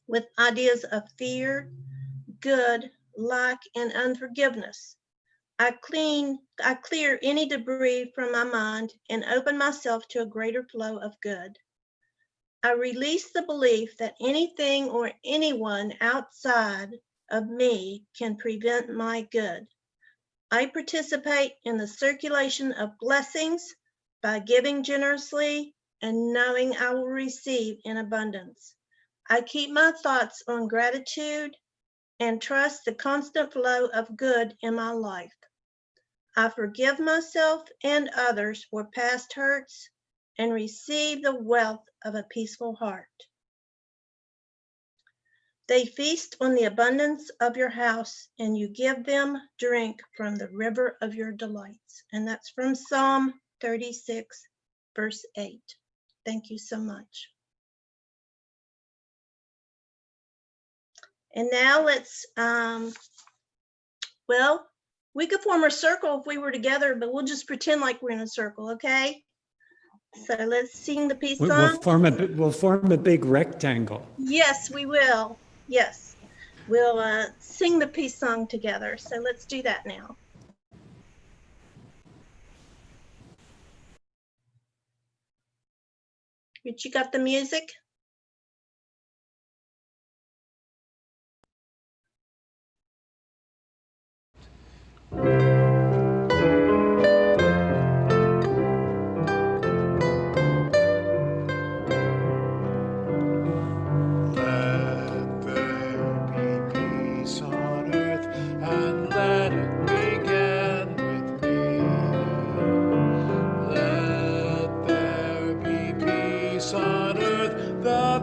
with ideas of fear, good, lack, and unforgiveness. I clear any debris from my mind and open myself to a greater flow of good. I release the belief that anything or anyone outside of me can prevent my good. I participate in the circulation of blessings by giving generously and knowing I will receive in abundance. I keep my thoughts on gratitude and trust the constant flow of good in my life. I forgive myself and others for past hurts and receive the wealth of a peaceful heart. They feast on the abundance of your house, and you give them drink from the river of your delights. And that's from Psalm 36, verse 8. Thank you so much. And now let's, well, we could form a circle if we were together, but we'll just pretend like we're in a circle, okay? So let's sing the peace song. We'll form a big rectangle. Yes, we will. Yes, we'll sing the peace song together. So let's do that now. Rich, you got the music?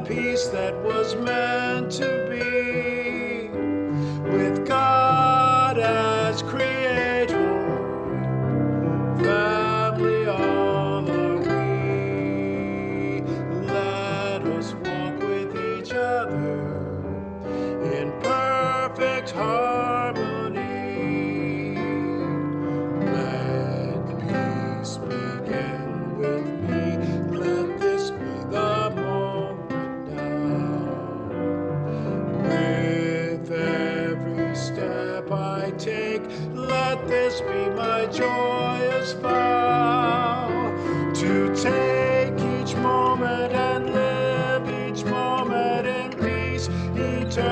Peace that was meant to be, with God as creator, family all are we. Let us walk with each other in perfect harmony. Let peace begin with me. Let this be the moment. With every step I take, let this be my joyous vow, to take each moment and live each moment in peace eternally.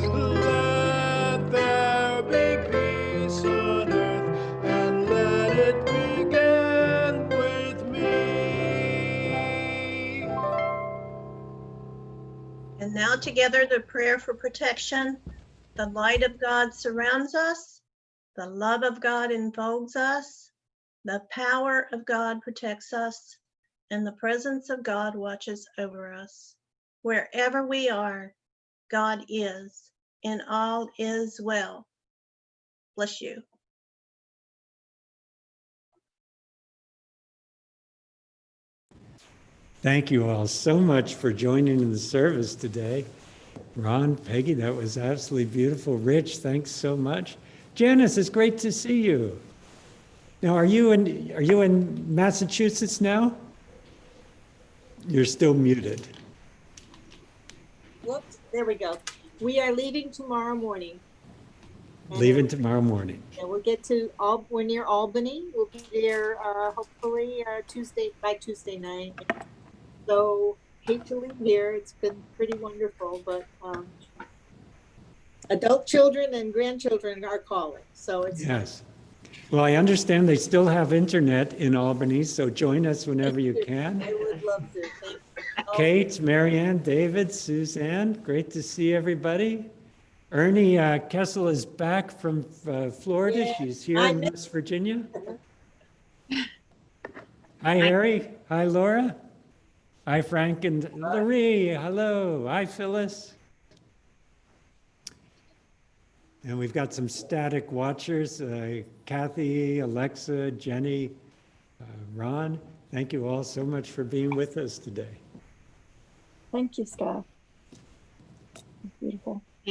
Let there be peace on earth, and let it begin with me. And now together the prayer for protection. The light of God surrounds us. The love of God enfolds us. The power of God protects us. And the presence of God watches over us. Wherever we are, God is, and all is well. Bless you. Thank you all so much for joining in the service today. Ron, Peggy, that was absolutely beautiful. Rich, thanks so much. Janice, it's great to see you. Now, are you in Massachusetts now? You're still muted. Whoops, there we go. We are leaving tomorrow morning. Leaving tomorrow morning. Yeah, we'll get to, we're near Albany. We'll be there hopefully by Tuesday night. So hate to leave here. It's been pretty wonderful, but adult children and grandchildren are calling. So it's yes. Well, I understand they still have internet in Albany, so join us whenever you can. I would love to. Thank you. Kate, Marianne, David, Suzanne, great to see everybody. Ernie Kessel is back from Florida. Yeah, She's here I in know. West Virginia. Hi, Harry. Hi, Laura. Hi, Frank and Larry. Hello. Hi, Phyllis. And we've got some static watchers, Kathy, Alexa, Jenny, Ron. Thank you all so much for being with us today. Thank you, Scott.